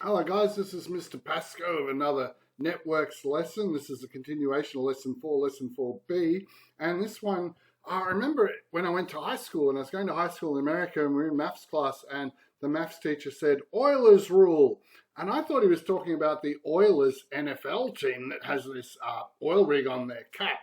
Hello guys, this is Mr. Pasco of another networks lesson. This is a continuation of lesson 4, lesson 4B. And this one, I remember when I went to high school, and I was going to high school in America, and we were in maths class, and the maths teacher said, Eulers Rule. And I thought he was talking about the Oilers NFL team that has this oil rig on their cap.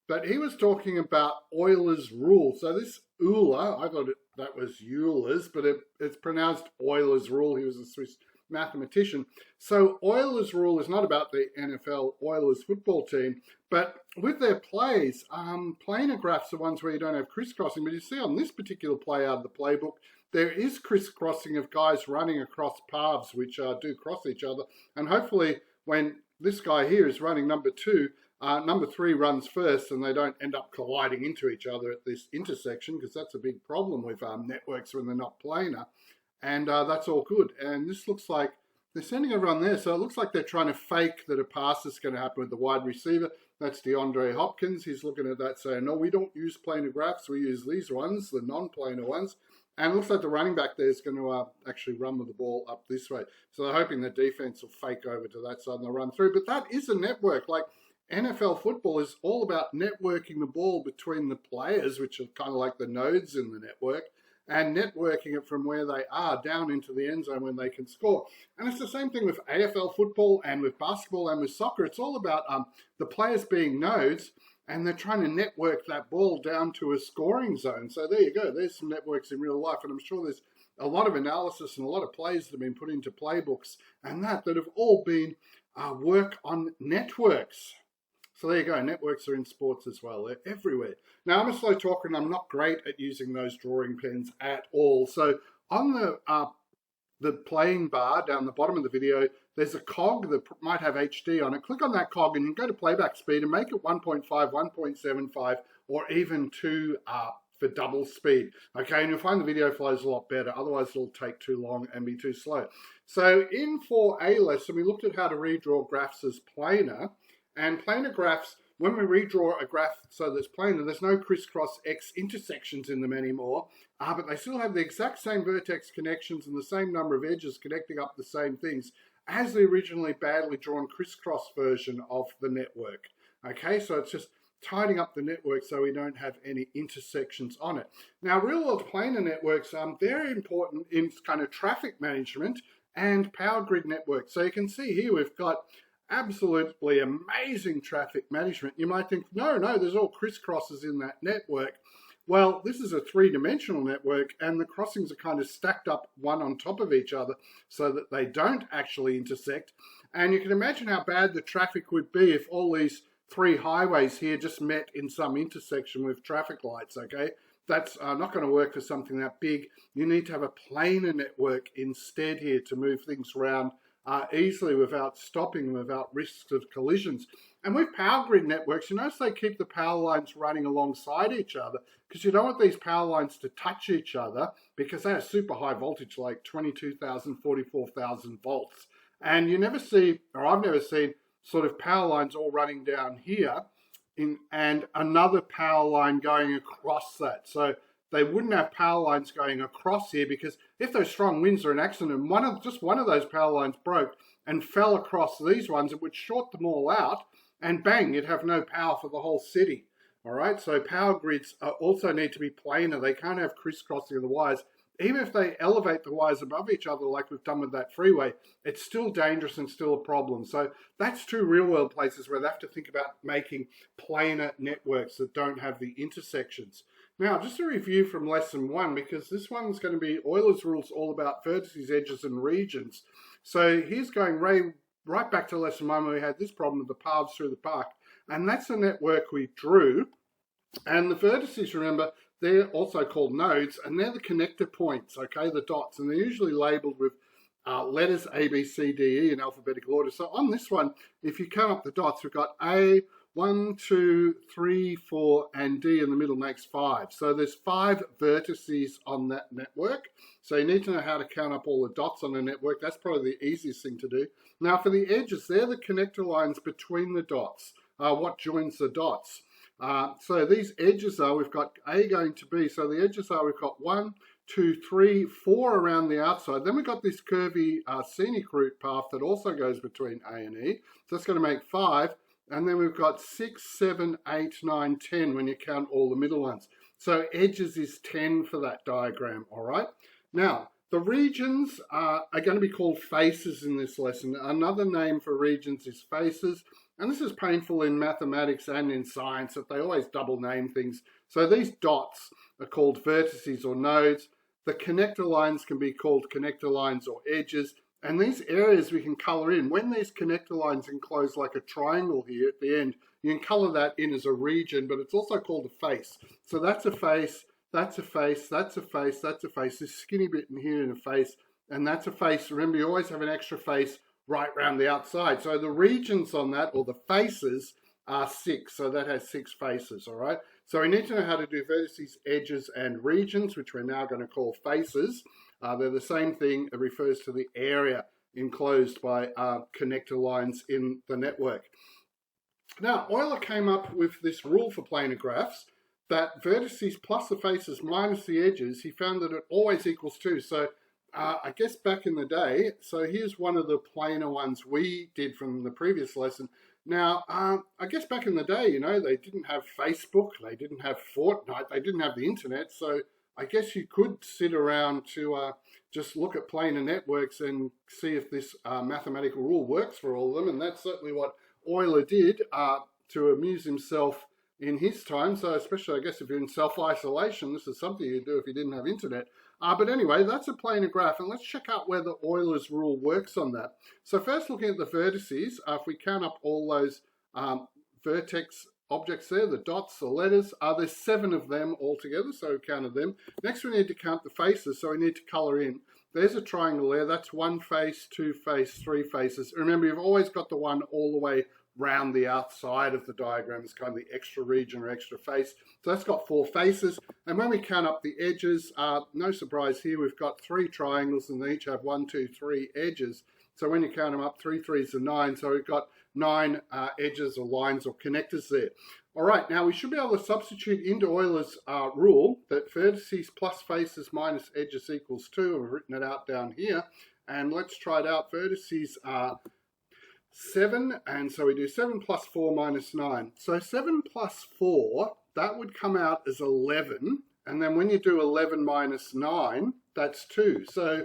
But he was talking about Euler's Rule. So this Euler, I thought that was Euler's, but it's pronounced Euler's Rule. He was a Swiss mathematician. So Euler's Rule is not about the NFL Oilers football team, but with their plays, planar graphs are ones where you don't have crisscrossing. But you see on this particular play out of the playbook, there is crisscrossing of guys running across paths which do cross each other. And hopefully when this guy here is running number 2, number 3 runs first and they don't end up colliding into each other at this intersection, because that's a big problem with networks when they're not planar. And that's all good. And this looks like they're sending everyone there. So it looks like they're trying to fake that a pass is going to happen with the wide receiver. That's DeAndre Hopkins. He's looking at that saying, no, we don't use planar graphs. We use these ones, the non-planar ones. And it looks like the running back there is going to actually run with the ball up this way. So they're hoping the defense will fake over to that side and they'll run through. But that is a network. Like NFL football is all about networking the ball between the players, which are kind of like the nodes in the network, and networking it from where they are down into the end zone when they can score. And it's the same thing with AFL football and with basketball and with soccer. It's all about the players being nodes, and they're trying to network that ball down to a scoring zone. So there you go. There's some networks in real life, and I'm sure there's a lot of analysis and a lot of plays that have been put into playbooks and that have all been work on networks. So there you go, networks are in sports as well, they're everywhere. Now I'm a slow talker and I'm not great at using those drawing pens at all. So on the playing bar down the bottom of the video, there's a cog that might have HD on it. Click on that cog and you can go to playback speed and make it 1.5, 1.75, or even 2 for double speed. Okay, and you'll find the video flows a lot better, otherwise it'll take too long and be too slow. So in 4A lesson, we looked at how to redraw graphs as planar. And planar graphs, when we redraw a graph so that's planar, there's no crisscross X intersections in them anymore, but they still have the exact same vertex connections and the same number of edges connecting up the same things as the originally badly drawn crisscross version of the network. Okay, so it's just tidying up the network so we don't have any intersections on it. Now, real-world planar networks are very important in kind of traffic management and power grid networks. So you can see here we've got absolutely amazing traffic management. You might think, no, there's all crisscrosses in that network. Well, this is a 3-dimensional network and the crossings are kind of stacked up one on top of each other so that they don't actually intersect. And you can imagine how bad the traffic would be if all these 3 highways here just met in some intersection with traffic lights, okay? That's not going to work for something that big. You need to have a planar network instead here to move things around easily without stopping, without risks of collisions. And with power grid networks, you notice they keep the power lines running alongside each other because you don't want these power lines to touch each other because they are super high voltage, like 22,000, 44,000 volts. And you never see, or I've never seen, sort of power lines all running down here and another power line going across that. So they wouldn't have power lines going across here because if those strong winds are an accident and just one of those power lines broke and fell across these ones, it would short them all out and bang, you'd have no power for the whole city. All right, so power grids also need to be planar. They can't have crisscrossing of the wires. Even if they elevate the wires above each other like we've done with that freeway, it's still dangerous and still a problem. So that's 2 real-world places where they have to think about making planar networks that don't have the intersections. Now, just a review from lesson 1, because this one's going to be Euler's rules all about vertices, edges, and regions. So here's going right back to lesson 1 where we had this problem with the paths through the park. And that's the network we drew. And the vertices, remember, they're also called nodes, and they're the connector points, okay, the dots. And they're usually labeled with letters A, B, C, D, E in alphabetical order. So on this one, if you count up the dots, we've got A, 1, 2, 3, 4, and D in the middle makes 5. So there's 5 vertices on that network. So you need to know how to count up all the dots on the network. That's probably the easiest thing to do. Now for the edges, they're the connector lines between the dots, what joins the dots. So these edges are, we've got A going to B. So the edges are, we've got 1, 2, 3, 4 around the outside. Then we've got this curvy scenic route path that also goes between A and E. So that's going to make 5. And then we've got 6, 7, 8, 9, 10 when you count all the middle ones. So edges is 10 for that diagram, all right? Now, the regions are going to be called faces in this lesson. Another name for regions is faces. And this is painful in mathematics and in science, that they always double name things. So these dots are called vertices or nodes. The connector lines can be called connector lines or edges. And these areas we can colour in. When these connector lines enclose like a triangle here at the end, you can colour that in as a region, but it's also called a face. So that's a face, that's a face, that's a face, that's a face. This skinny bit in here in a face, and that's a face. Remember, you always have an extra face right round the outside. So the regions on that, or the faces, are 6. So that has 6 faces, all right? So we need to know how to do vertices, edges, and regions, which we're now going to call faces. They're the same thing. It refers to the area enclosed by connector lines in the network. Now, Euler came up with this rule for planar graphs, that vertices plus the faces minus the edges, he found that it always equals 2. So I guess back in the day, so here's one of the planar ones we did from the previous lesson. Now, I guess back in the day, you know, they didn't have Facebook, they didn't have Fortnite, they didn't have the internet, so I guess you could sit around to just look at planar networks and see if this mathematical rule works for all of them, and that's certainly what Euler did to amuse himself in his time. So especially, I guess, if you're in self-isolation, this is something you'd do if you didn't have internet. But anyway, that's a planar graph, and let's check out whether Euler's rule works on that. So first, looking at the vertices, if we count up all those vertex objects there, the dots, the letters, there's 7 of them altogether, so we counted them. Next, we need to count the faces, so we need to colour in. There's a triangle there, that's 1 face, 2 face, 3 faces. Remember, you've always got the one all the way round the outside of the diagram. It's kind of the extra region or extra face. So that's got 4 faces. And when we count up the edges, no surprise here, we've got 3 triangles and they each have 1, 2, 3 edges. So when you count them up, 3 3s are 9. So we've got 9 edges or lines or connectors there. All right, now we should be able to substitute into Euler's rule that vertices plus faces minus edges equals 2. I've written it out down here. And let's try it out. Vertices are 7, and so we do 7 plus 4 minus 9. So 7 plus 4, that would come out as 11. And then when you do 11 minus 9, that's 2. So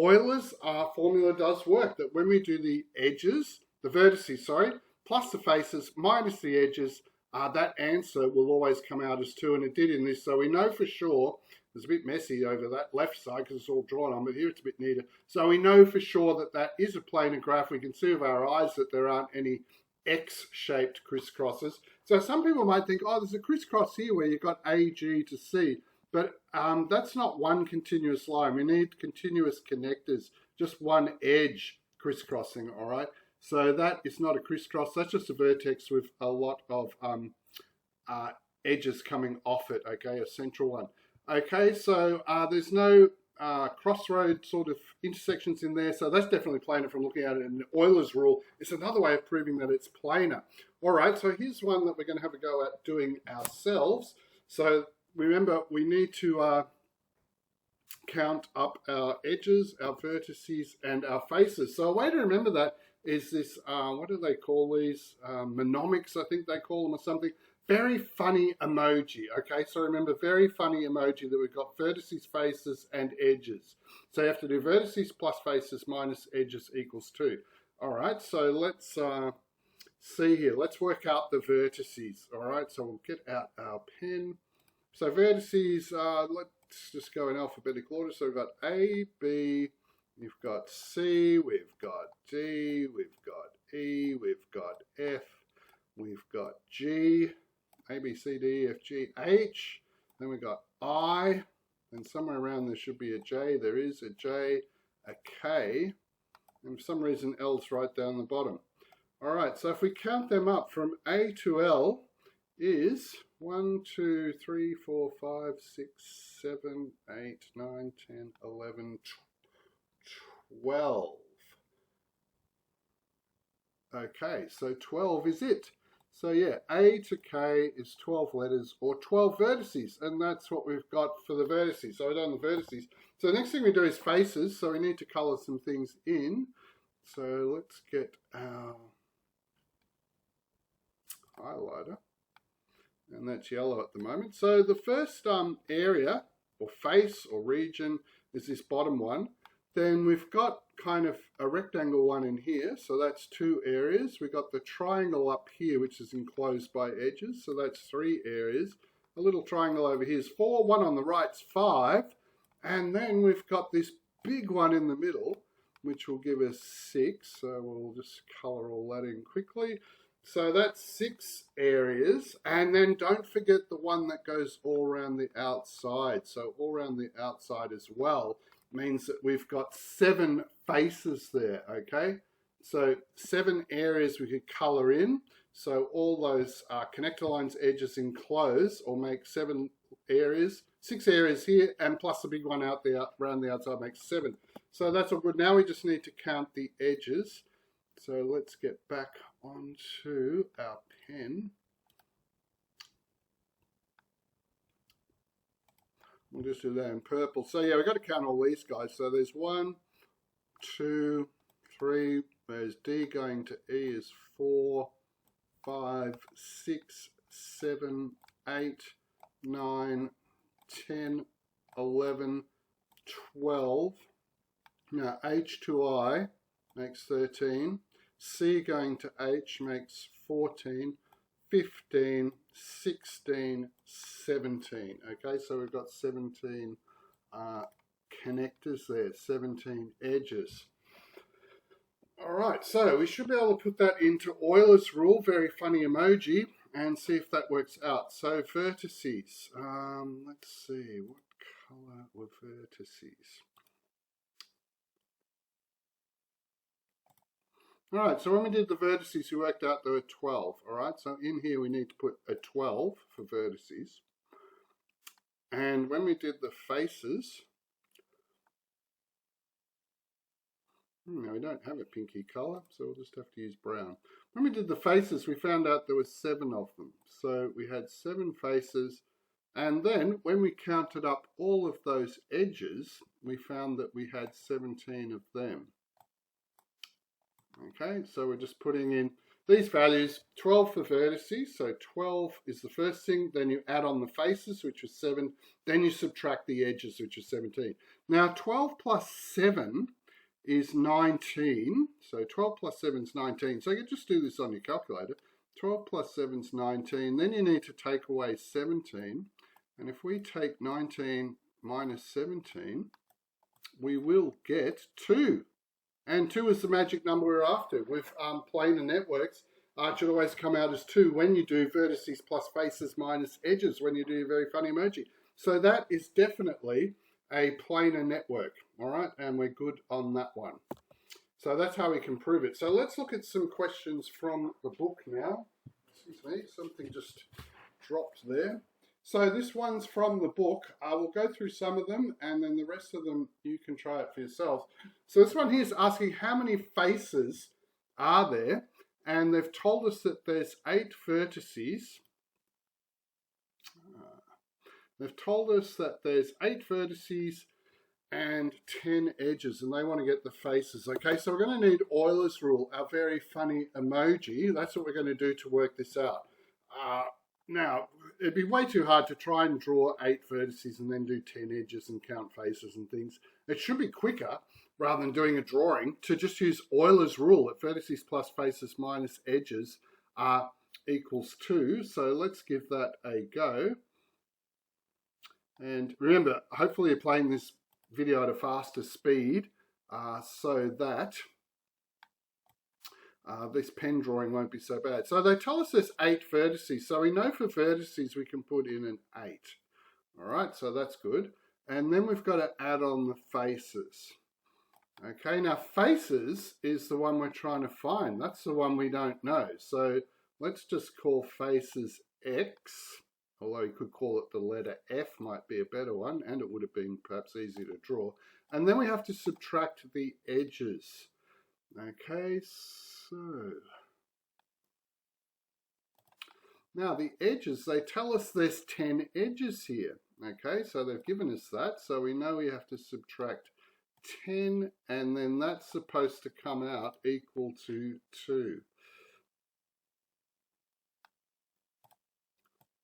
Euler's formula does work, that when we do the edges, the vertices, sorry, plus the faces minus the edges, that answer will always come out as 2, and it did in this. So we know for sure, it's a bit messy over that left side because it's all drawn on, but here it's a bit neater. So we know for sure that that is a planar graph. We can see with our eyes that there aren't any X-shaped crisscrosses. So some people might think, oh, there's a crisscross here where you've got A, G to C. But that's not one continuous line. We need continuous connectors, just one edge crisscrossing, all right? So that is not a crisscross. That's just a vertex with a lot of edges coming off it, okay, a central one. Okay, so there's no crossroad sort of intersections in there, so that's definitely planar from looking at it in Euler's rule. It's another way of proving that it's planar. All right, so here's one that we're going to have a go at doing ourselves. So remember, we need to count up our edges, our vertices, and our faces. So a way to remember that is this, what do they call these? Mnemonics, I think they call them, or something. Very funny emoji, okay? So remember, very funny emoji that we've got vertices, faces, and edges. So you have to do vertices plus faces minus edges equals 2. All right, so let's see here. Let's work out the vertices, all right? So we'll get out our pen. So vertices, let's just go in alphabetical order. So we've got A, B, we've got C, we've got D, we've got E, we've got F, we've got G, A, B, C, D, E, F, G, H, then we've got I, and somewhere around there should be a J. There is a J, a K, and for some reason L's right down the bottom. All right, so if we count them up from A to L is 1, 2, 3, 4, 5, 6, 7, 8, 9, 10, 11, 12. Okay, so 12 is it. So yeah, A to K is 12 letters or 12 vertices, and that's what we've got for the vertices. So we've done the vertices. So the next thing we do is faces, so we need to colour some things in. So let's get our highlighter, and that's yellow at the moment. So the first area or face or region is this bottom one. Then we've got kind of a rectangle one in here, so that's 2 areas. We've got the triangle up here, which is enclosed by edges, so that's 3 areas. A little triangle over here is 4, one on the right's 5, and then we've got this big one in the middle, which will give us 6, so we'll just colour all that in quickly. So that's 6 areas, and then don't forget the one that goes all around the outside. So all around the outside as well means that we've got 7 faces there, okay? So 7 areas we could colour in. So all those connector lines, edges enclose or make 7 areas, 6 areas here, and plus the big one out there around the outside makes 7. So that's all good. Now we just need to count the edges. So let's get back onto our pen. We'll just do that in purple. So yeah, we've got to count all these guys. So there's 1, 2, 3. There's D going to E is 4, 5, 6, 7, 8, 9, 10, 11, 12. Now H to I makes 13. C going to H makes 14, 15, 16, 17. Okay, so we've got 17 connectors there, 17 edges. All right, so we should be able to put that into Euler's Rule, very funny emoji, and see if that works out. So vertices, let's see, what colour were vertices? All right, so when we did the vertices, we worked out there were 12. All right, so in here we need to put a 12 for vertices. And when we did the faces, now we don't have a pinky color, so we'll just have to use brown. When we did the faces, we found out there were 7 of them. So we had 7 faces, and then when we counted up all of those edges, we found that we had 17 of them. Okay, so we're just putting in these values, 12 for vertices, so 12 is the first thing, then you add on the faces, which was 7, then you subtract the edges, which is 17. Now 12 plus 7 is 19, so 12 plus 7 is 19, so you can just do this on your calculator. 12 plus 7 is 19, then you need to take away 17, and if we take 19 minus 17, we will get 2. And 2 is the magic number we're after. With planar networks, it should always come out as 2 when you do vertices plus faces minus edges, when you do your very funny emoji. So that is definitely a planar network, all right? And we're good on that one. So that's how we can prove it. So let's look at some questions from the book now. Excuse me, something just dropped there. So this one's from the book. I will go through some of them, and then the rest of them you can try it for yourselves. So this one here is asking how many faces are there, and they've told us that there's 8 vertices. They've told us that there's 8 vertices and 10 edges, and they want to get the faces. Okay, so we're going to need Euler's Rule, our very funny emoji. That's what we're going to do to work this out. Now, it'd be way too hard to try and draw 8 vertices and then do 10 edges and count faces and things. It should be quicker, rather than doing a drawing, to just use Euler's Rule that vertices plus faces minus edges equals 2. So let's give that a go. And remember, hopefully you're playing this video at a faster speed so that this pen drawing won't be so bad. So they tell us there's 8 vertices. So we know for vertices we can put in an 8. All right, so that's good. And then we've got to add on the faces. Okay, now faces is the one we're trying to find. That's the one we don't know. So let's just call faces X. Although you could call it the letter F, might be a better one, and it would have been perhaps easier to draw. And then we have to subtract the edges. Okay, so Now the edges, they tell us there's 10 edges here. Okay, so they've given us that, so we know we have to subtract 10, and then that's supposed to come out equal to 2.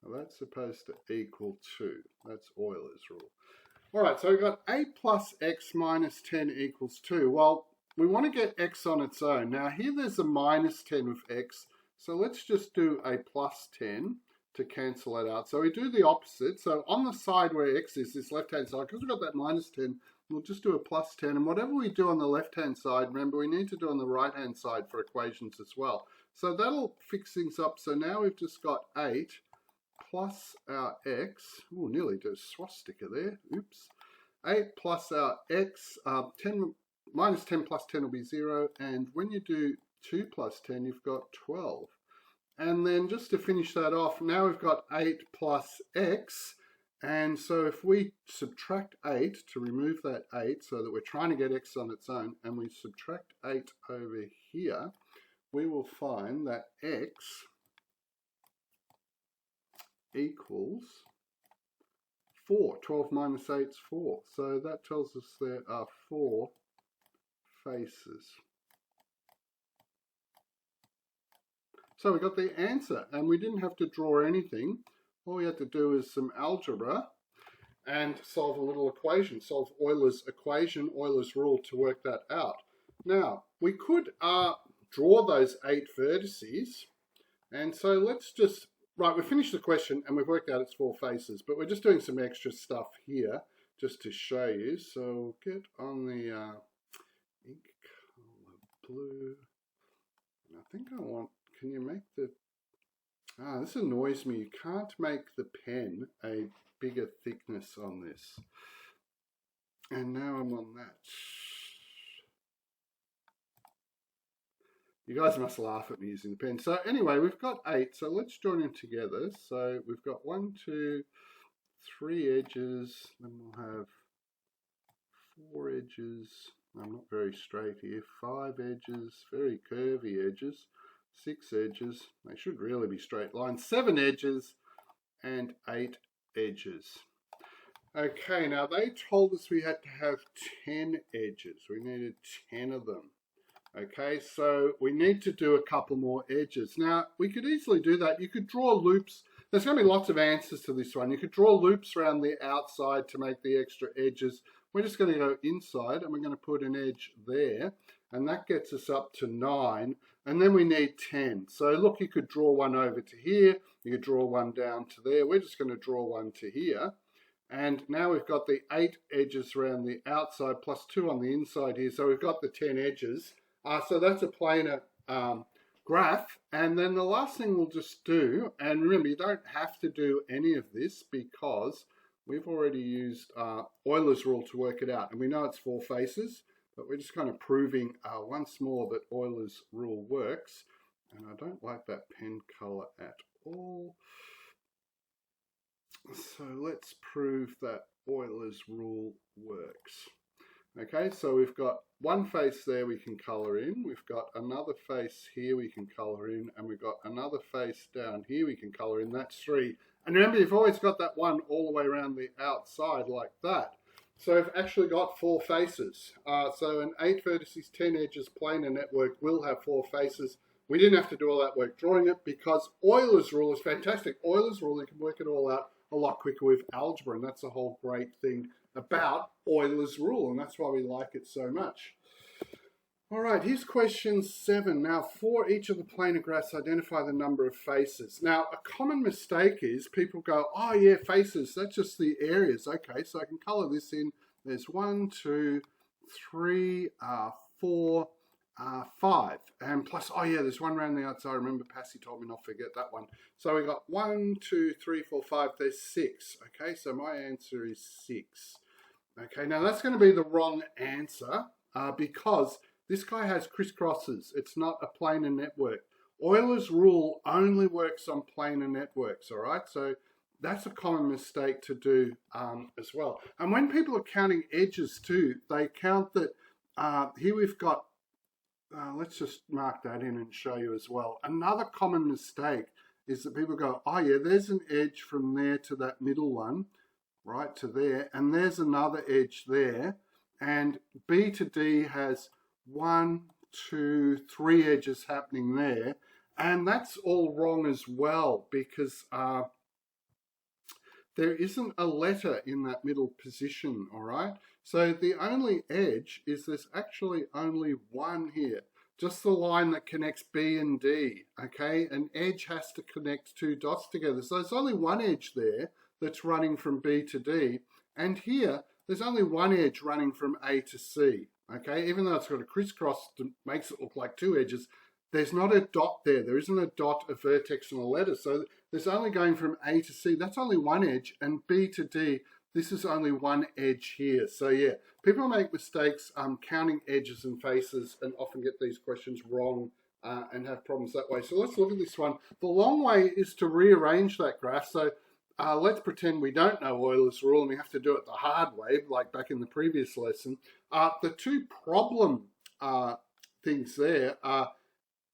Well, that's supposed to equal 2. That's Euler's rule. All right, so we've got 8 plus x minus 10 equals 2. Well, we want to get x on its own. Now here there's a minus 10 with x, so let's just do a plus 10 to cancel that out. So we do the opposite. So on the side where x is, this left-hand side, because we've got that minus 10, we'll just do a plus 10. And whatever we do on the left-hand side, remember, we need to do on the right-hand side for equations as well. So that'll fix things up. So now we've just got 8 plus our x. Oh, nearly did a swastika there. Oops. 8 plus our x. 10 minus 10 plus 10 will be 0. And when you do 2 plus 10, you've got 12. And then just to finish that off, now we've got 8 plus x. And so if we subtract 8 to remove that 8, so that we're trying to get x on its own, and we subtract 8 over here, we will find that x equals 4. 12 minus 8 is 4. So that tells us there are 4 faces. So we got the answer, and we didn't have to draw anything. All we had to do is some algebra and solve a little equation, solve Euler's equation, Euler's rule to work that out. Now, we could draw those 8 vertices, and so let's just, right, we finished the question and we've worked out its 4 faces, but we're just doing some extra stuff here just to show you. So get on the ink color blue, and I think I want, can you make the, this annoys me, you can't make the pen a bigger thickness on this. And now I'm on that. You guys must laugh at me using the pen. So anyway, we've got 8, so let's join them together. So we've got 1, 2, 3 edges, then we'll have 4 edges. I'm not very straight here. 5 edges, very curvy edges. 6 edges, they should really be straight lines, 7 edges, and 8 edges. Okay, now they told us we had to have 10 edges. We needed 10 of them. Okay, so we need to do a couple more edges. Now, we could easily do that. You could draw loops. There's going to be lots of answers to this one. You could draw loops around the outside to make the extra edges. We're just going to go inside, and we're going to put an edge there, and that gets us up to 9. And then we need 10. So look, you could draw one over to here. You could draw one down to there. We're just going to draw one to here. And now we've got the 8 edges around the outside plus 2 on the inside here. So we've got the 10 edges. So that's a planar graph. And then the last thing we'll just do, and remember, you don't have to do any of this because we've already used Euler's rule to work it out. And we know it's 4 faces. But we're just kind of proving once more that Euler's rule works. And I don't like that pen color at all. So let's prove that Euler's rule works. Okay, so we've got one face there we can color in. We've got another face here we can color in. And we've got another face down here we can color in. That's 3. And remember, you've always got that one all the way around the outside like that. So we've actually got 4 faces. So an 8 vertices, 10 edges planar network will have 4 faces. We didn't have to do all that work drawing it because Euler's rule is fantastic. Euler's rule, you can work it all out a lot quicker with algebra, and that's the whole great thing about Euler's rule, and that's why we like it so much. All right, here's question 7. Now, for each of the planar graphs, identify the number of faces. Now, a common mistake is people go, oh yeah, faces, that's just the areas. Okay, so I can color this in. There's 1, 2, 3, 4, 5. And plus, oh yeah, there's one around the outside. Remember, Passy told me not to forget that one. So we got 1, 2, 3, 4, 5. There's 6. Okay, so my answer is 6. Okay, now that's going to be the wrong answer because this guy has crisscrosses. It's not a planar network. Euler's rule only works on planar networks, all right? So that's a common mistake to do as well. And when people are counting edges too, they count that, here we've got, let's just mark that in and show you as well. Another common mistake is that people go, oh yeah, there's an edge from there to that middle one, right to there, and there's another edge there, and B to D has 1, 2, 3 edges happening there, and that's all wrong as well, because there isn't a letter in that middle position, all right? So the only edge is there's actually only one here, just the line that connects B and D, okay? An edge has to connect 2 dots together. So there's only one edge there that's running from B to D, and here there's only one edge running from A to C, okay? Even though it's got a crisscross that makes it look like 2 edges, there's not a dot there. There isn't a dot, a vertex, and a letter. So there's only going from A to C. That's only one edge. And B to D, this is only one edge here. So yeah, people make mistakes counting edges and faces and often get these questions wrong and have problems that way. So let's look at this one. The long way is to rearrange that graph. So let's pretend we don't know Euler's rule and we have to do it the hard way, like back in the previous lesson. The 2 problem things there are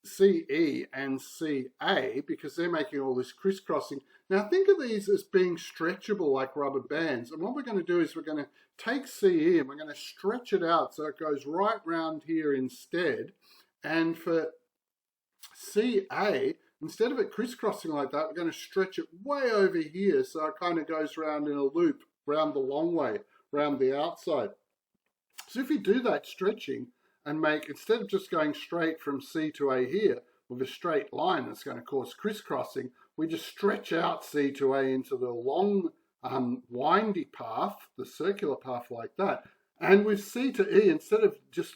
CE and CA, because they're making all this crisscrossing. Now think of these as being stretchable like rubber bands, and what we're going to do is we're going to take CE and we're going to stretch it out so it goes right round here instead. And for CA, instead of it crisscrossing like that, we're going to stretch it way over here so it kind of goes round in a loop, round the long way, round the outside. So if you do that stretching, and make, instead of just going straight from C to A here with a straight line that's going to cause crisscrossing, we just stretch out C to A into the long windy path, the circular path like that. And with C to E, instead of just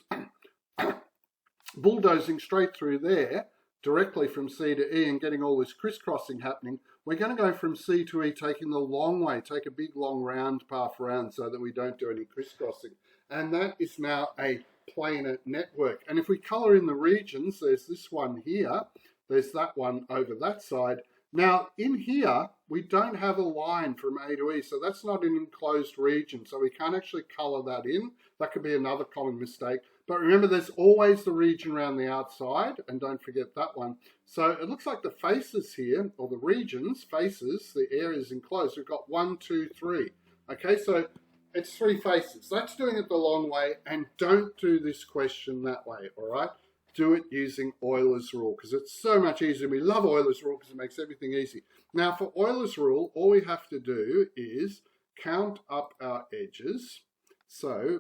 bulldozing straight through there, directly from C to E and getting all this crisscrossing happening, we're going to go from C to E taking the long way, take a big long round path around so that we don't do any crisscrossing. And that is now a planar network. And if we colour in the regions, there's this one here, there's that one over that side. Now in here, we don't have a line from A to E, so that's not an enclosed region, so we can't actually colour that in. That could be another common mistake. But remember, there's always the region around the outside, and don't forget that one. So it looks like the faces here, or the regions, faces, the areas enclosed, we've got 1, 2, 3. Okay, so it's 3 faces. That's doing it the long way, and don't do this question that way, all right? Do it using Euler's rule, because it's so much easier. We love Euler's rule because it makes everything easy. Now, for Euler's rule, all we have to do is count up our edges. So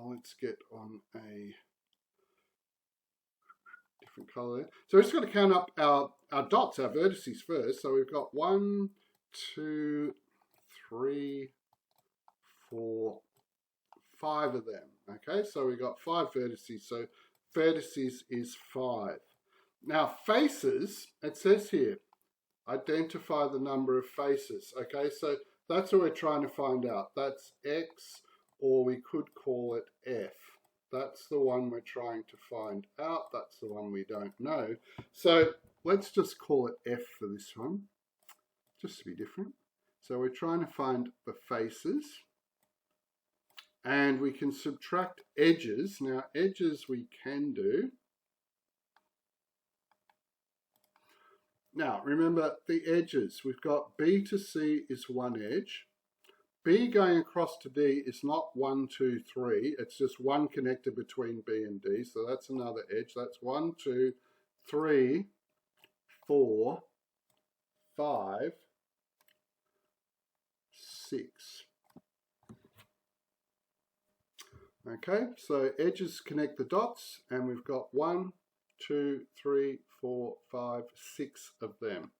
let's get on a different color there. So we're just going to count up our dots, our vertices first. So we've got 1, 2, 3, 4, 5 of them. Okay, so we've got 5 vertices. So vertices is 5. Now faces, it says here, identify the number of faces. Okay, so that's what we're trying to find out. That's X, or we could call it F. That's the one we're trying to find out. That's the one we don't know. So let's just call it F for this one, just to be different. So we're trying to find the faces. And we can subtract edges. Now, edges we can do. Now, remember the edges. We've got B to C is one edge. B going across to D is not 1, 2, 3. It's just one connector between B and D. So that's another edge. That's 1, 2, 3, 4, 5, 6. Okay, so edges connect the dots, and we've got 1, 2, 3, 4, 5, 6 of them.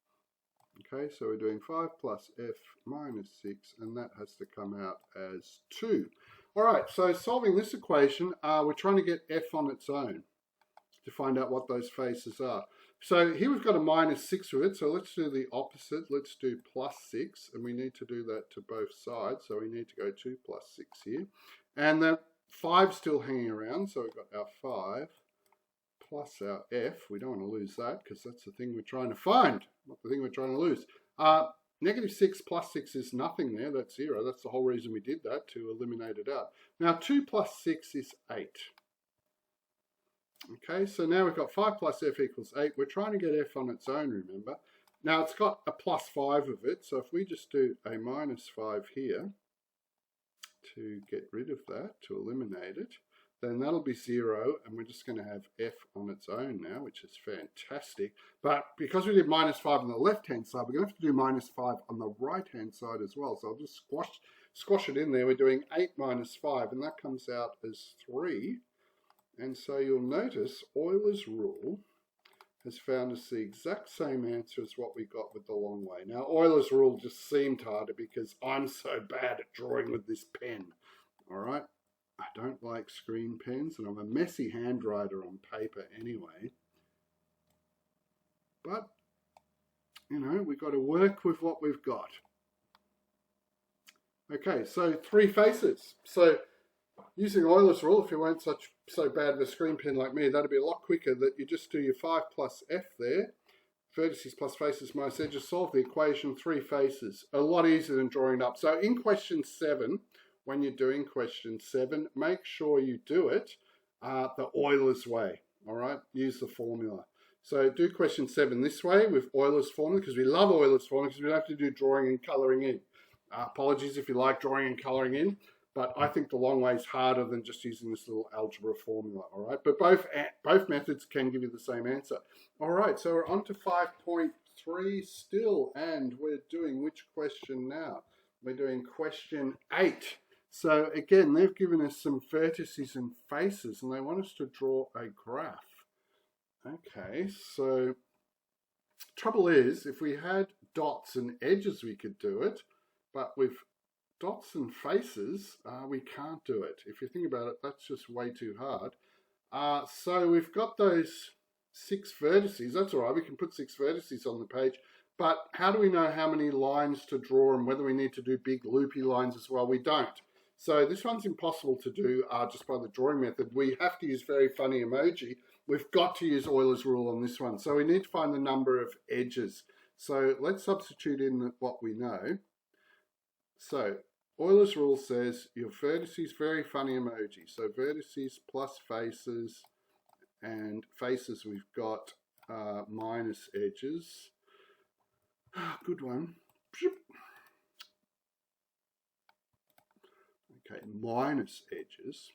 Okay, so we're doing 5 plus F minus 6, and that has to come out as 2. All right, so solving this equation, we're trying to get F on its own to find out what those faces are. So here we've got a minus 6 with it, so let's do the opposite. Let's do plus 6, and we need to do that to both sides, so we need to go 2 plus 6 here. And the 5 still hanging around, so we've got our 5 plus our F. We don't want to lose that because that's the thing we're trying to find, not the thing we're trying to lose. Negative 6 plus 6 is nothing there, that's 0. That's the whole reason we did that, to eliminate it out. Now 2 plus 6 is 8. Okay, so now we've got 5 plus F equals 8. We're trying to get F on its own, remember. Now it's got a plus 5 of it, so if we just do a minus 5 here to get rid of that, to eliminate it, then that'll be 0, and we're just going to have f on its own now, which is fantastic. But because we did minus 5 on the left-hand side, we're going to have to do minus 5 on the right-hand side as well. So I'll just squash it in there. We're doing 8 minus 5, and that comes out as 3. And so you'll notice Euler's rule has found us the exact same answer as what we got with the long way. Now, Euler's rule just seemed harder because I'm so bad at drawing with this pen. All right? I don't like screen pens, and I'm a messy handwriter on paper anyway. But, you know, we've got to work with what we've got. Okay, so 3 faces. So using Euler's rule, if you weren't so bad with a screen pen like me, that'd be a lot quicker. That you just do your 5 plus f there, vertices plus faces minus edges, solve the equation, 3 faces. A lot easier than drawing it up. So in question 7, when you're doing question 7, make sure you do it the Euler's way. All right, use the formula. So do question 7 this way with Euler's formula, because we love Euler's formula because we don't have to do drawing and colouring in. Apologies if you like drawing and colouring in, but I think the long way is harder than just using this little algebra formula, all right? But both methods can give you the same answer. All right, so we're on to 5.3 still, and we're doing which question now? We're doing question 8. So again, they've given us some vertices and faces, and they want us to draw a graph. Okay, so trouble is, if we had dots and edges, we could do it, but with dots and faces, we can't do it. If you think about it, that's just way too hard. So we've got those 6 vertices. That's all right, we can put 6 vertices on the page, but how do we know how many lines to draw and whether we need to do big loopy lines as well? We don't. So this one's impossible to do just by the drawing method. We have to use very funny emoji. We've got to use Euler's rule on this one. So we need to find the number of edges. So let's substitute in what we know. So Euler's rule says your vertices, very funny emoji. So vertices plus faces, and faces we've got minus edges. Good one. Okay, minus edges.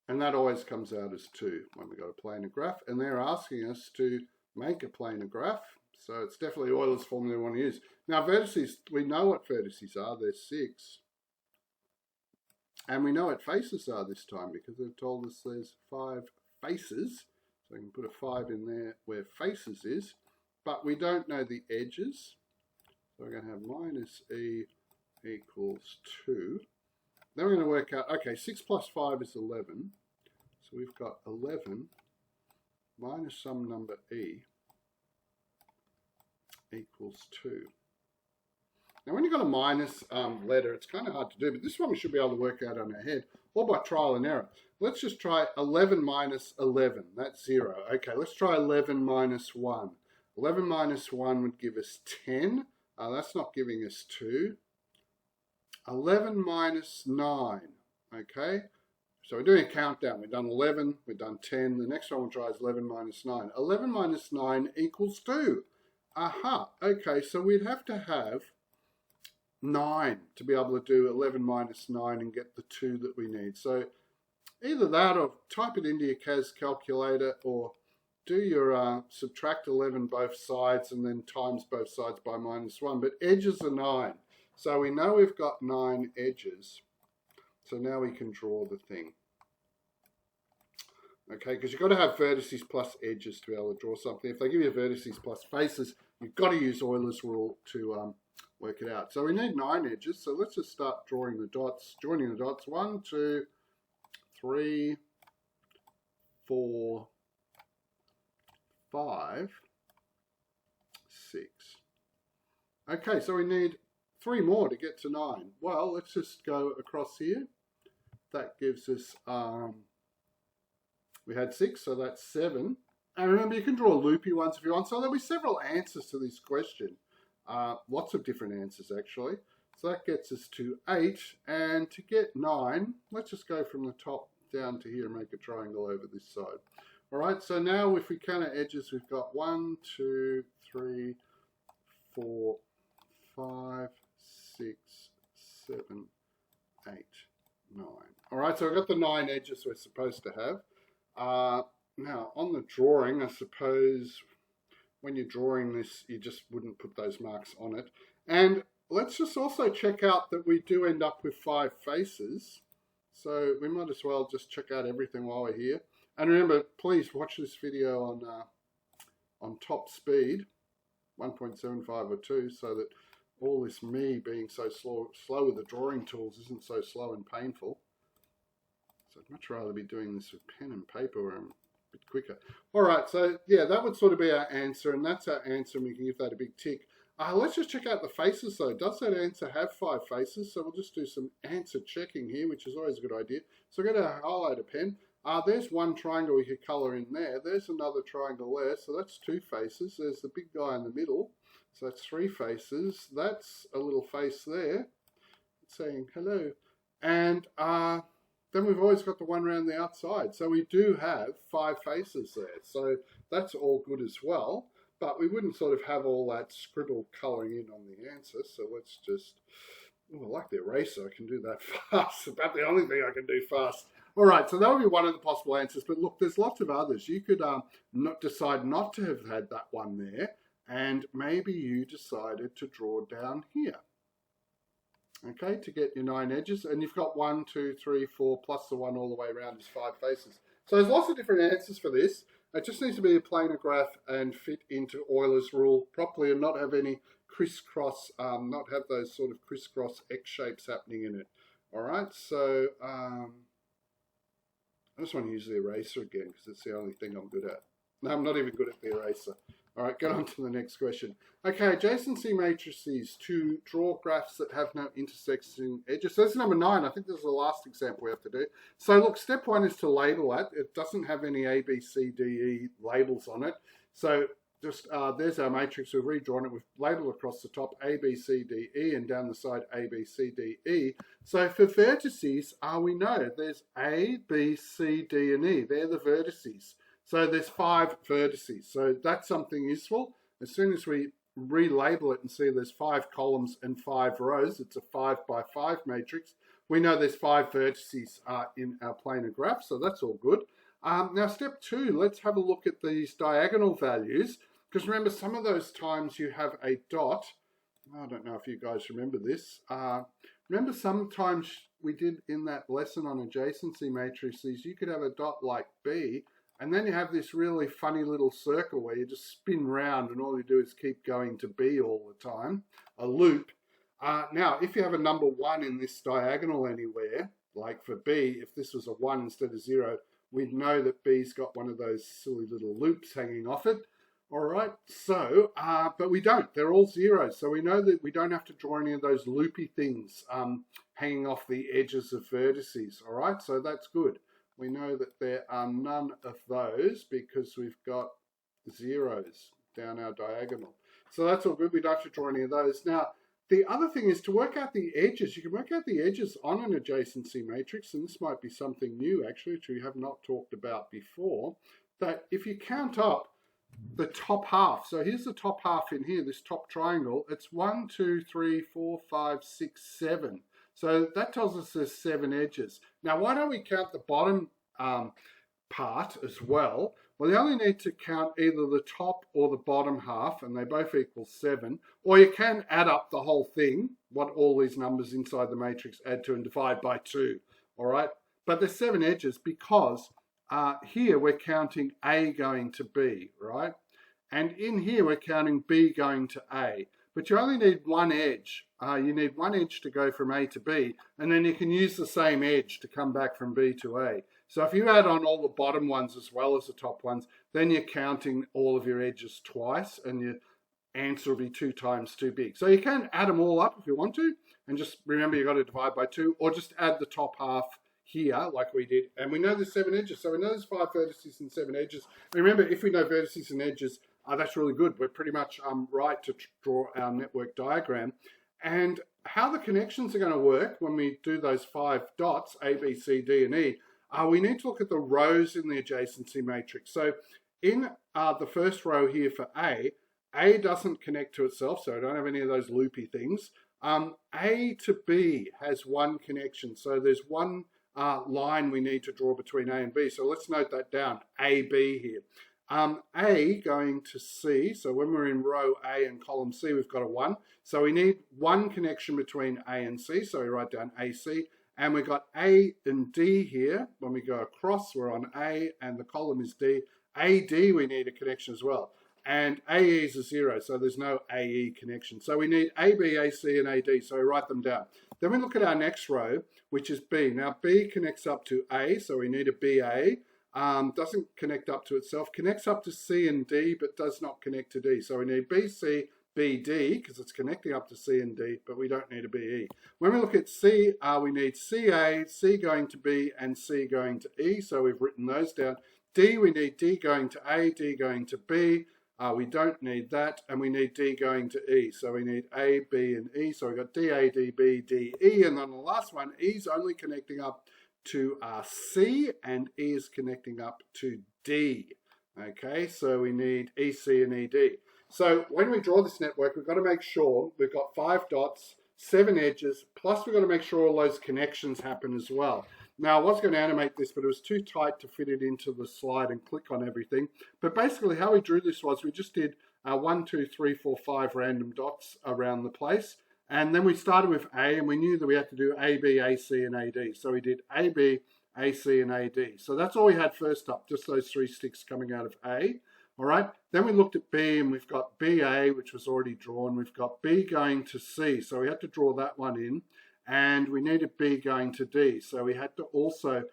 And that always comes out as 2 when we've got a planar graph. And they're asking us to make a planar graph. So it's definitely Euler's formula we want to use. Now vertices, we know what vertices are. There's 6. And we know what faces are this time because they've told us there's 5 faces. So we can put a 5 in there where faces is. But we don't know the edges. So we're going to have minus e equals 2. Then we're going to work out, okay, 6 plus 5 is 11. So we've got 11 minus some number e equals 2. Now when you've got a minus letter, it's kind of hard to do, but this one we should be able to work out on our head, or by trial and error. Let's just try 11 minus 11, that's 0. Okay, let's try 11 minus 1. 11 minus 1 would give us 10. That's not giving us 2. 11 minus 9, okay? So we're doing a countdown. We've done 11, we've done 10. The next one we'll try is 11 minus 9. 11 minus 9 equals 2. Aha, okay, so we'd have to have 9 to be able to do 11 minus 9 and get the 2 that we need. So either that or type it into your CAS calculator or do your subtract 11 both sides and then times both sides by minus 1. But edges are 9. So we know we've got 9 edges. So now we can draw the thing. Okay, because you've got to have vertices plus edges to be able to draw something. If they give you vertices plus faces, you've got to use Euler's rule to work it out. So we need 9 edges. So let's just start drawing the dots, joining the dots. 1, 2, 3, 4, 5, 6. Okay, so we need 3 more to get to 9. Well, let's just go across here. That gives us, we had 6, so that's 7. And remember, you can draw loopy ones if you want. So there'll be several answers to this question. Lots of different answers, actually. So that gets us to 8. And to get 9, let's just go from the top down to here and make a triangle over this side. All right, so now if we count our edges, we've got 1, 2, 3, 4, 5, 6, 7, 8, 9. All right, so I've got the 9 edges we're supposed to have. Now, on the drawing, I suppose when you're drawing this, you just wouldn't put those marks on it. And let's just also check out that we do end up with 5 faces. So we might as well just check out everything while we're here. And remember, please watch this video on top speed, 1.75 or 2, so that all this me being so slow with the drawing tools isn't so slow and painful. So I'd much rather be doing this with pen and paper where I'm a bit quicker. All right, so yeah, that would sort of be our answer, and that's our answer, and we can give that a big tick. Let's just check out the faces though. Does that answer have 5 faces? So we'll just do some answer checking here, which is always a good idea. So I'll get a highlighter pen. There's one triangle we could colour in there. There's another triangle there, so that's 2 faces. There's the big guy in the middle, so that's 3 faces. That's a little face there, saying hello. And then we've always got the one around the outside. So we do have 5 faces there. So that's all good as well. But we wouldn't sort of have all that scribble colouring in on the answer. So let's just, oh, I like the eraser. I can do that fast. About the only thing I can do fast. All right, so that would be one of the possible answers. But look, there's lots of others. You could decide not to have had that one there. And maybe you decided to draw down here. Okay, to get your 9 edges. And you've got 1, 2, 3, 4, plus the one all the way around is 5 faces. So there's lots of different answers for this. It just needs to be a planar graph and fit into Euler's rule properly and not have any crisscross, not have those sort of crisscross X shapes happening in it. All right, so I just want to use the eraser again because it's the only thing I'm good at. No, I'm not even good at the eraser. All right, get on to the next question. Okay, adjacency matrices to draw graphs that have no intersecting edges. So this is number 9. I think this is the last example we have to do. So look, step 1 is to label that. It doesn't have any A, B, C, D, E labels on it. So just there's our matrix. We've redrawn it. We've labeled across the top A, B, C, D, E, and down the side A, B, C, D, E. So for vertices, we know there's A, B, C, D, and E. They're the vertices. So there's 5 vertices. So that's something useful. As soon as we relabel it and see there's 5 columns and 5 rows, it's a 5 by 5 matrix. We know there's 5 vertices in our planar graph, so that's all good. Now step 2, let's have a look at these diagonal values, because remember some of those times you have a dot. I don't know if you guys remember this. Remember sometimes we did in that lesson on adjacency matrices, you could have a dot like B, and then you have this really funny little circle where you just spin round and all you do is keep going to B all the time, a loop. Now, if you have a number 1 in this diagonal anywhere, like for B, if this was a 1 instead of 0, we'd know that B's got one of those silly little loops hanging off it. All right, so, but we don't. They're all zeros. So we know that we don't have to draw any of those loopy things hanging off the edges of vertices. All right, so that's good. We know that there are none of those because we've got zeros down our diagonal. So that's all good. We don't have to draw any of those. Now, the other thing is to work out the edges. You can work out the edges on an adjacency matrix, and this might be something new, actually, which we have not talked about before, that if you count up the top half, so here's the top half in here, this top triangle, it's 1, 2, 3, 4, 5, 6, 7. So that tells us there's 7 edges. Now, why don't we count the bottom part as well? Well, you only need to count either the top or the bottom half, and they both equal 7. Or you can add up the whole thing, what all these numbers inside the matrix add to, and divide by 2. All right? But there's 7 edges because here we're counting A going to B, right? And in here we're counting B going to A. But you only need 1 edge. You need 1 edge to go from A to B, and then you can use the same edge to come back from B to A. So if you add on all the bottom ones as well as the top ones, then you're counting all of your edges twice, and your answer will be 2 times too big. So you can add them all up if you want to, and just remember you've got to divide by 2, or just add the top half here like we did. And we know there's 7 edges, so we know there's 5 vertices and 7 edges. And remember, if we know vertices and edges, that's really good. We're pretty much right to draw our network diagram. And how the connections are going to work when we do those 5 dots, A, B, C, D, and E, we need to look at the rows in the adjacency matrix. So in the first row here for A doesn't connect to itself, so I don't have any of those loopy things. A to B has one connection, so there's one line we need to draw between A and B. So let's note that down, AB here. A going to C, so when we're in row A and column C, we've got a 1. So we need one connection between A and C, so we write down AC. And we've got A and D here. When we go across, we're on A, and the column is D. AD, we need a connection as well. And AE is a 0, so there's no AE connection. So we need AB, AC, and AD, so we write them down. Then we look at our next row, which is B. Now, B connects up to A, so we need a BA. Doesn't connect up to itself, connects up to C and D, but does not connect to D. So we need BC, BD, because it's connecting up to C and D, but we don't need a BE. When we look at C, we need CA, C going to B, and C going to E, so we've written those down. D, we need D going to A, D going to B. We don't need that, and we need D going to E. So we need A, B, and E. So we've got D, A, D, B, D, E. And then the last one, E is only connecting up to C, and E is connecting up to D. Okay, so we need EC and ED. So when we draw this network, we've got to make sure we've got 5 dots, 7 edges, plus we've got to make sure all those connections happen as well. Now, I was going to animate this, but it was too tight to fit it into the slide and click on everything. But basically, how we drew this was we just did 1, 2, 3, 4, 5 random dots around the place. And then we started with A, and we knew that we had to do AB, AC, and AD. So we did AB, AC, and AD. So that's all we had first up, just those 3 sticks coming out of A. All right. Then we looked at B, and we've got BA, which was already drawn. We've got B going to C. So we had to draw that one in. And we needed B going to D, so we had to also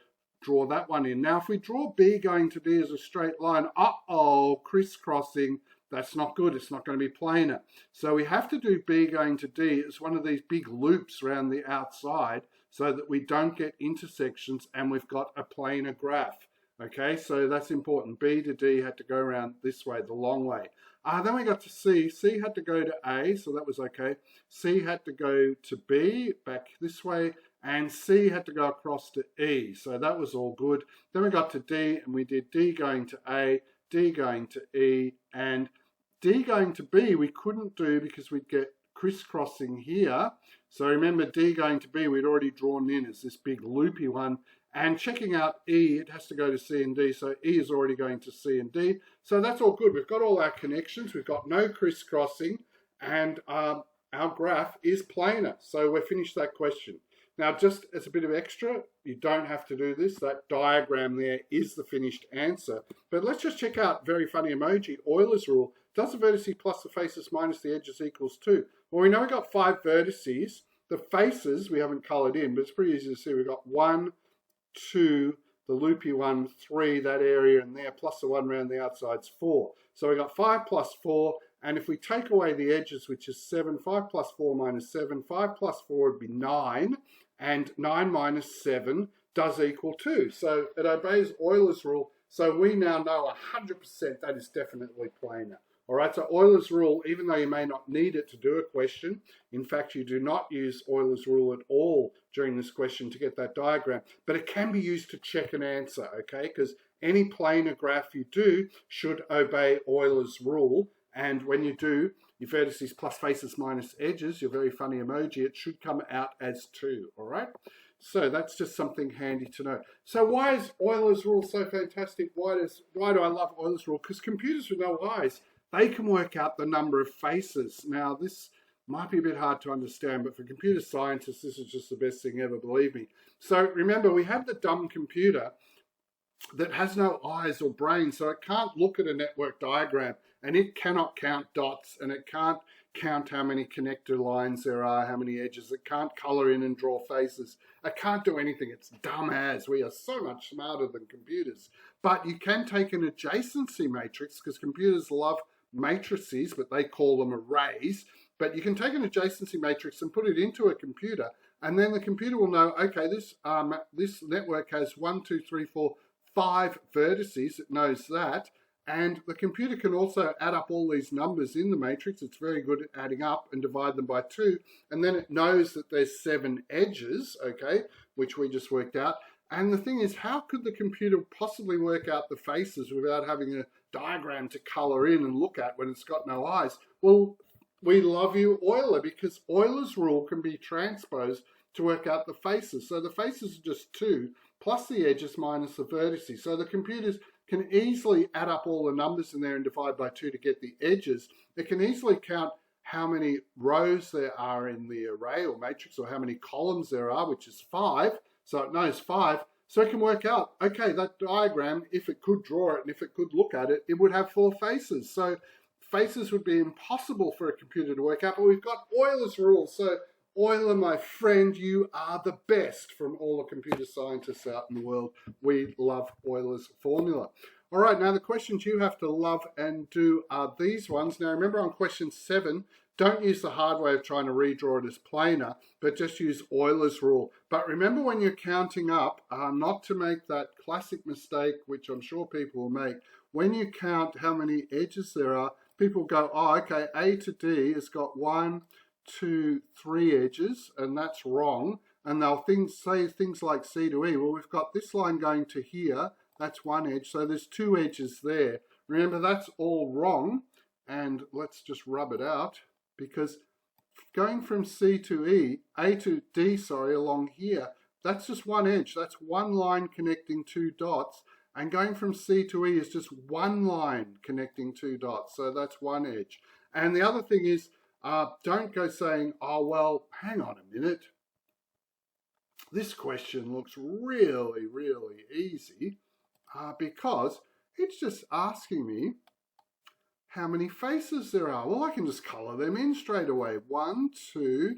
draw that one in. Now, if we draw B going to D as a straight line, crisscrossing, that's not good. It's not going to be planar. So we have to do B going to D as one of these big loops around the outside so that we don't get intersections and we've got a planar graph. Okay, so that's important. B to D had to go around this way, the long way. Then we got to C. C had to go to A, so that was okay. C had to go to B, back this way, and C had to go across to E, so that was all good. Then we got to D, and we did D going to A, D going to E, and D going to B we couldn't do because we'd get crisscrossing here. So remember, D going to B we'd already drawn in as this big loopy one. And checking out E, it has to go to C and D, so E is already going to C and D. So that's all good. We've got all our connections. We've got no crisscrossing, and our graph is planar. So we've finished that question. Now, just as a bit of extra, you don't have to do this. That diagram there is the finished answer. But let's just check out, very funny emoji, Euler's rule. Does the vertices plus the faces minus the edges equals 2? Well, we know we've got 5 vertices. The faces we haven't coloured in, but it's pretty easy to see. We've got 1, 2, the loopy one, 3, that area in there, plus the one around the outside's 4. So we got 5 plus 4, and if we take away the edges, which is 7, 5 plus 4 minus 7, 5 plus 4 would be 9, and 9 minus 7 does equal 2. So it obeys Euler's rule, so we now know 100% that is definitely planar. All right, so Euler's rule, even though you may not need it to do a question, in fact, you do not use Euler's rule at all during this question to get that diagram, but it can be used to check an answer, okay? Because any planar graph you do should obey Euler's rule, and when you do your vertices plus faces minus edges, your very funny emoji, it should come out as 2, all right? So that's just something handy to know. So why is Euler's rule so fantastic? Why do I love Euler's rule? Because computers with no eyes, they can work out the number of faces. Now, this might be a bit hard to understand, but for computer scientists, this is just the best thing ever, believe me. So remember, we have the dumb computer that has no eyes or brain, so it can't look at a network diagram, and it cannot count dots, and it can't count how many connector lines there are, how many edges. It can't color in and draw faces. It can't do anything. It's dumb as. We are so much smarter than computers. But you can take an adjacency matrix, because computers love matrices, but they call them arrays. But you can take an adjacency matrix and put it into a computer, and then the computer will know, okay, this network has 1, 2, 3, 4, 5 vertices. It knows that. And the computer can also add up all these numbers in the matrix. It's very good at adding up and divide them by 2. And then it knows that there's 7 edges, okay, which we just worked out. And the thing is, how could the computer possibly work out the faces without having a diagram to color in and look at when it's got no eyes? Well, we love you, Euler, because Euler's rule can be transposed to work out the faces. So the faces are just 2 plus the edges minus the vertices. So the computers can easily add up all the numbers in there and divide by 2 to get the edges. It can easily count how many rows there are in the array or matrix, or how many columns there are, which is 5. So it knows 5. So it can work out, okay, that diagram, if it could draw it and if it could look at it, it would have 4 faces. So faces would be impossible for a computer to work out, but we've got Euler's rule. So Euler, my friend, you are the best from all the computer scientists out in the world. We love Euler's formula. All right, now the questions you have to love and do are these ones. Now remember on question 7, don't use the hard way of trying to redraw it as planar, but just use Euler's rule. But remember when you're counting up, not to make that classic mistake, which I'm sure people will make. When you count how many edges there are, people go, oh, okay, A to D has got 1, 2, 3 edges, and that's wrong. And they'll say things like C to E. Well, we've got this line going to here. That's 1 edge, so there's 2 edges there. Remember, that's all wrong. And let's just rub it out, because going from C to E, A to D, sorry, along here, that's just 1 edge. That's 1 line connecting 2 dots. And going from C to E is just 1 line connecting 2 dots. So that's 1 edge. And the other thing is, don't go saying, oh, well, hang on a minute. This question looks really, really easy, because it's just asking me how many faces there are. Well, I can just color them in straight away. 1, 2,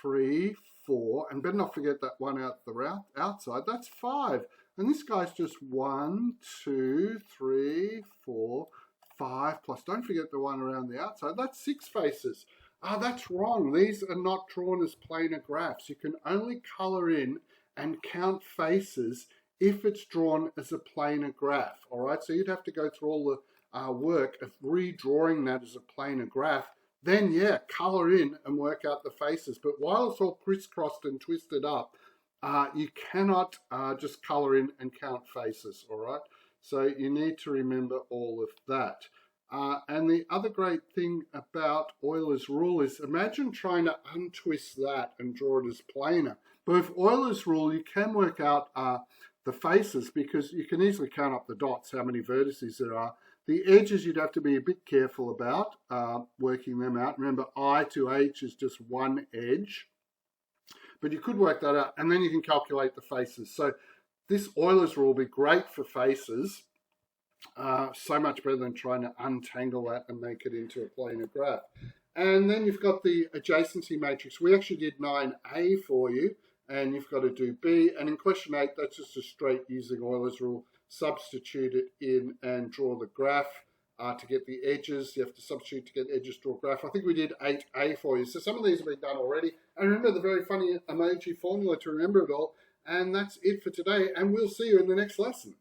3, 4, and better not forget that one out the outside. That's 5. And this guy's just 1, 2, 3, 4, 5, plus don't forget the one around the outside. That's 6 faces. That's wrong. These are not drawn as planar graphs. You can only color in and count faces if it's drawn as a planar graph. All right, so you'd have to go through all the work of redrawing that as a planar graph. Then, yeah, color in and work out the faces. But while it's all crisscrossed and twisted up, you cannot just color in and count faces, all right? So you need to remember all of that. And the other great thing about Euler's rule is, imagine trying to untwist that and draw it as planar. But with Euler's rule, you can work out the faces, because you can easily count up the dots, how many vertices there are. The edges you'd have to be a bit careful about, working them out. Remember, I to H is just 1 edge. But you could work that out, and then you can calculate the faces. So this Euler's rule will be great for faces, so much better than trying to untangle that and make it into a planar graph. And then you've got the adjacency matrix. We actually did 9A for you, and you've got to do B. And in question 8, that's just a straight using Euler's rule. Substitute it in and draw the graph to get the edges. You have to substitute to get edges, draw a graph. I think we did 8A for you. So some of these have been done already. And remember the very funny emoji formula to remember it all. And that's it for today. And we'll see you in the next lesson.